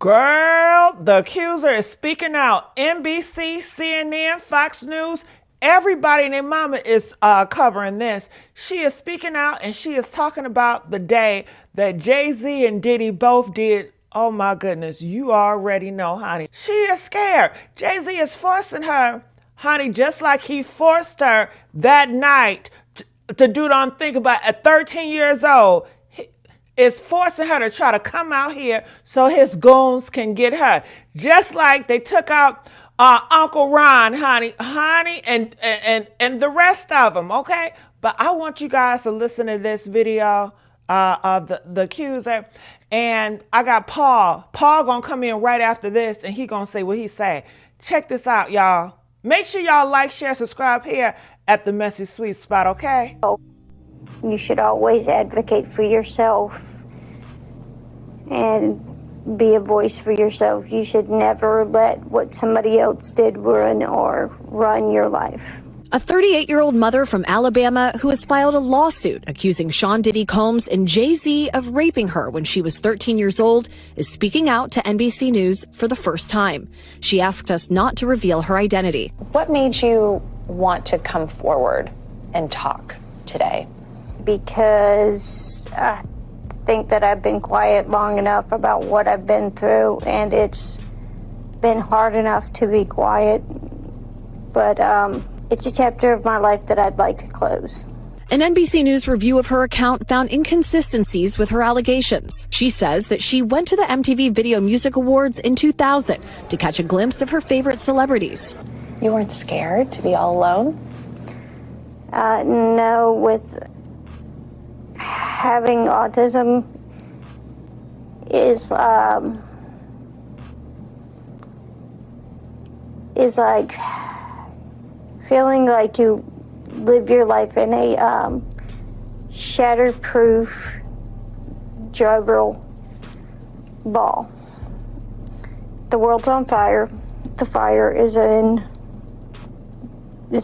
Girl, the accuser is speaking out. NBC, CNN, Fox News, everybody and their mama is covering this. She is speaking out and she is talking about the day that Jay-Z and Diddy both did. Oh my goodness, you already know, honey. She is scared. Jay-Z is forcing her, honey, just like he forced her that night to do don't think about at 13 years old. Is forcing her to try to come out here so his goons can get her. Just like they took out Uncle Ron, honey, and the rest of them, okay? But I want you guys to listen to this video of the accuser. And I got Paul. Paul gonna come in right after this and he gonna say what he say. Check this out, y'all. Make sure y'all like, share, subscribe here at the Messy Sweet Spot, okay? You should always advocate for yourself and be a voice for yourself. You should never let what somebody else did run your life. A 38-year-old mother from Alabama who has filed a lawsuit accusing Sean Diddy Combs and Jay-Z of raping her when she was 13 years old is speaking out to NBC News for the first time. She asked us not to reveal her identity. What made you want to come forward and talk today? Because I think that I've been quiet long enough about what I've been through, and it's been hard enough to be quiet, but it's a chapter of my life that I'd like to close. An NBC News review of her account found inconsistencies with her allegations. She says that she went to the MTV Video Music Awards in 2000 to catch a glimpse of her favorite celebrities. You weren't scared to be all alone? No, with having autism is like feeling like you live your life in a shatterproof juggle ball. The world's on fire. The fire is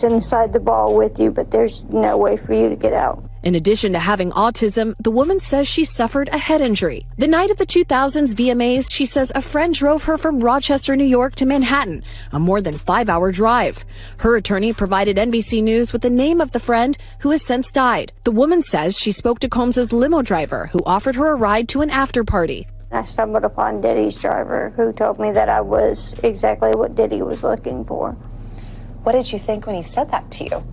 inside the ball with you, but there's no way for you to get out. In addition to having autism, the woman says she suffered a head injury. The night of the 2000s VMAs, she says a friend drove her from Rochester, New York to Manhattan, a more than 5-hour drive. Her attorney provided NBC News with the name of the friend who has since died. The woman says she spoke to Combs' limo driver, who offered her a ride to an after party. I stumbled upon Diddy's driver, who told me that I was exactly what Diddy was looking for. What did you think when he said that to you?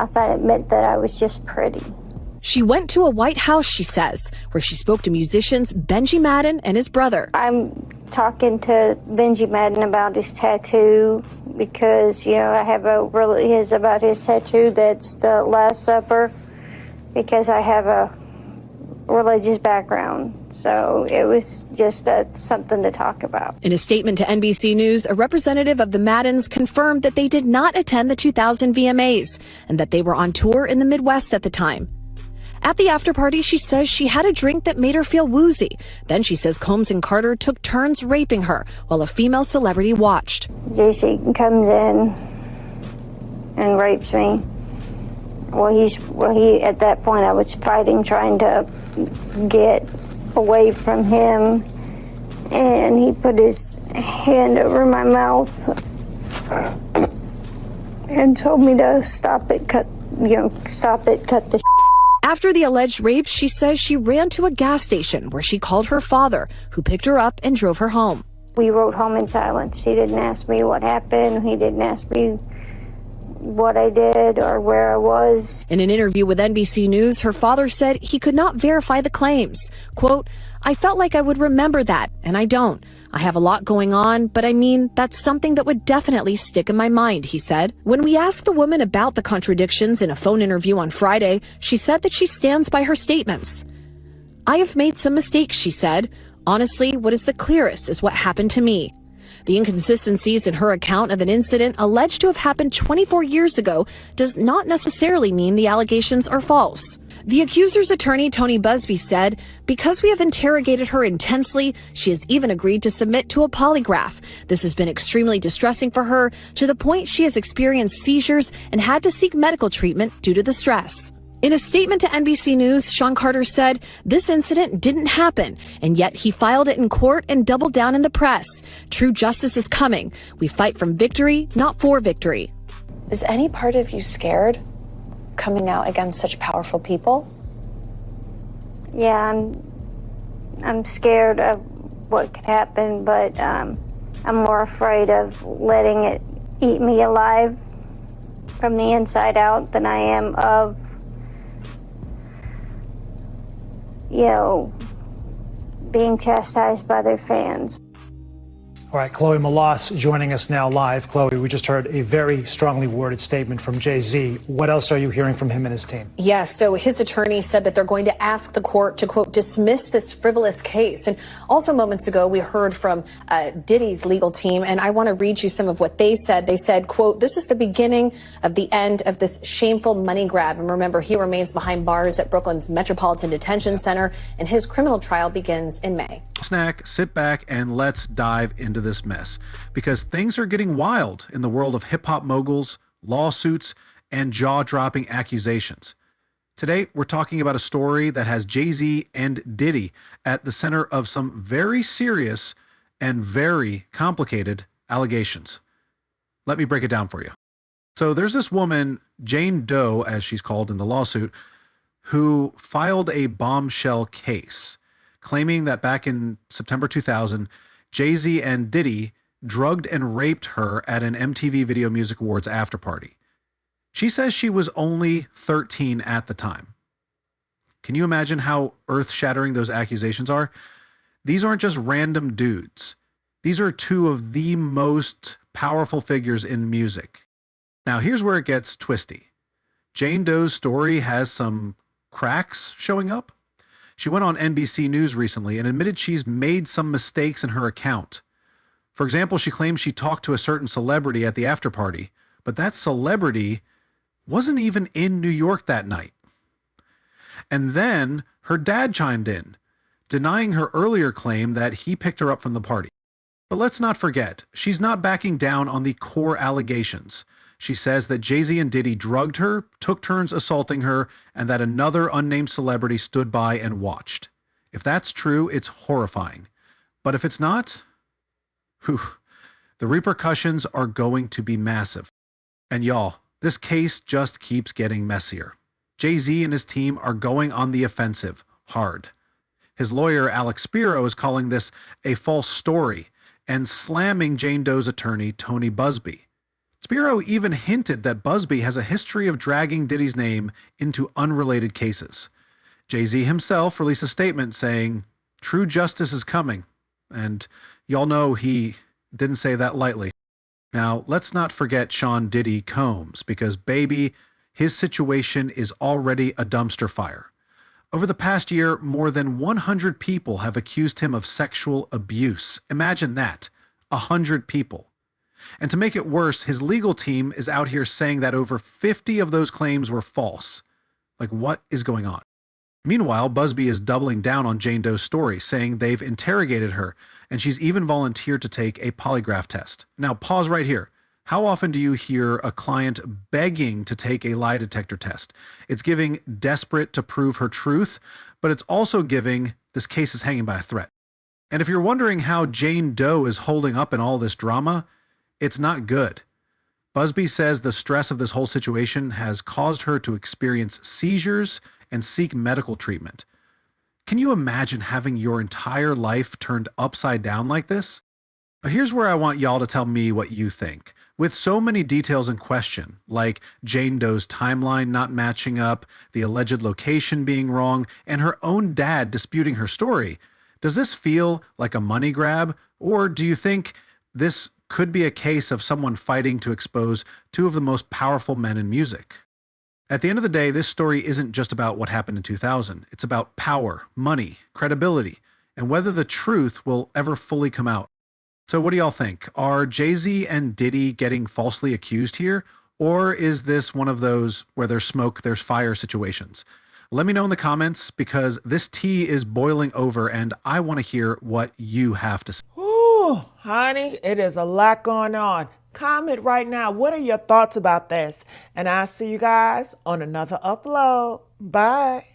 I thought it meant that I was just pretty. She went to a White House, she says, where she spoke to musicians Benji Madden and his brother. I'm talking to Benji Madden about his tattoo because, you know, I have about his tattoo that's the Last Supper, because I have a religious background. So it was just something to talk about. In a statement to NBC News, a representative of the Maddens confirmed that they did not attend the 2000 VMAs and that they were on tour in the Midwest at the time. At the after party, she says she had a drink that made her feel woozy. Then she says Combs and Carter took turns raping her while a female celebrity watched. JC comes in and rapes me. He at that point I was fighting, trying to get away from him, and he put his hand over my mouth and told me to stop it, cut the After the alleged rape, she says she ran to a gas station where she called her father, who picked her up and drove her home. We rode home in silence. He didn't ask me what happened. He didn't ask me what I did or where I was. In an interview with NBC News, her father said he could not verify the claims. Quote, "I felt like I would remember that, and I don't. I have a lot going on, but I mean, that's something that would definitely stick in my mind," he said. When we asked the woman about the contradictions in a phone interview on Friday, she said that she stands by her statements. "I have made some mistakes," she said. "Honestly, what is the clearest is what happened to me." The inconsistencies in her account of an incident alleged to have happened 24 years ago does not necessarily mean the allegations are false. The accuser's attorney, Tony Busby, said, "Because we have interrogated her intensely, she has even agreed to submit to a polygraph. This has been extremely distressing for her, to the point she has experienced seizures and had to seek medical treatment due to the stress." In a statement to NBC News, Sean Carter said this incident didn't happen, and yet he filed it in court and doubled down in the press. True justice is coming. We fight from victory, not for victory. Is any part of you scared coming out against such powerful people? Yeah, I'm scared of what could happen, but I'm more afraid of letting it eat me alive from the inside out than I am of, being chastised by their fans. All right, Chloe Malas joining us now live. Chloe, we just heard a very strongly worded statement from Jay-Z. What else are you hearing from him and his team? Yes, so his attorney said that they're going to ask the court to, quote, dismiss this frivolous case. And also moments ago, we heard from Diddy's legal team, and I want to read you some of what they said. They said, quote, this is the beginning of the end of this shameful money grab. And remember, he remains behind bars at Brooklyn's Metropolitan Detention Center, and his criminal trial begins in May. Snack, sit back, and let's dive into this mess, because things are getting wild in the world of hip-hop moguls, lawsuits, and jaw-dropping accusations. Today, we're talking about a story that has Jay-Z and Diddy at the center of some very serious and very complicated allegations. Let me break it down for you. So there's this woman, Jane Doe, as she's called in the lawsuit, who filed a bombshell case, claiming that back in September 2000, Jay-Z and Diddy drugged and raped her at an MTV Video Music Awards after party. She says she was only 13 at the time. Can you imagine how earth-shattering those accusations are? These aren't just random dudes. These are two of the most powerful figures in music. Now, here's where it gets twisty. Jane Doe's story has some cracks showing up. She went on NBC News recently and admitted she's made some mistakes in her account. For example, she claims she talked to a certain celebrity at the after party, but that celebrity wasn't even in New York that night. And then her dad chimed in, denying her earlier claim that he picked her up from the party. But let's not forget, she's not backing down on the core allegations. She says that Jay-Z and Diddy drugged her, took turns assaulting her, and that another unnamed celebrity stood by and watched. If that's true, it's horrifying. But if it's not, the repercussions are going to be massive. And y'all, this case just keeps getting messier. Jay-Z and his team are going on the offensive, hard. His lawyer, Alex Spiro, is calling this a false story and slamming Jane Doe's attorney, Tony Busby. Spiro even hinted that Busby has a history of dragging Diddy's name into unrelated cases. Jay-Z himself released a statement saying, true justice is coming. And y'all know he didn't say that lightly. Now, let's not forget Sean Diddy Combs, because baby, his situation is already a dumpster fire. Over the past year, more than 100 people have accused him of sexual abuse. Imagine that, 100 people. And to make it worse, his legal team is out here saying that over 50 of those claims were false. Like, what is going on? Meanwhile, Busby is doubling down on Jane Doe's story, saying they've interrogated her, and she's even volunteered to take a polygraph test. Now, pause right here. How often do you hear a client begging to take a lie detector test? It's giving desperate to prove her truth, but it's also giving this case is hanging by a thread. And if you're wondering how Jane Doe is holding up in all this drama, it's not good. Busby says the stress of this whole situation has caused her to experience seizures and seek medical treatment. Can you imagine having your entire life turned upside down like this? But here's where I want y'all to tell me what you think. With so many details in question, like Jane Doe's timeline not matching up, the alleged location being wrong, and her own dad disputing her story, does this feel like a money grab, or do you think this could be a case of someone fighting to expose two of the most powerful men in music? At the end of the day, this story isn't just about what happened in 2000. It's about power, money, credibility, and whether the truth will ever fully come out. So what do y'all think? Are Jay-Z and Diddy getting falsely accused here? Or is this one of those where there's smoke, there's fire situations? Let me know in the comments, because this tea is boiling over and I want to hear what you have to say. Ooh, honey, it is a lot going on. Comment right now. What are your thoughts about this? And I'll see you guys on another upload. Bye.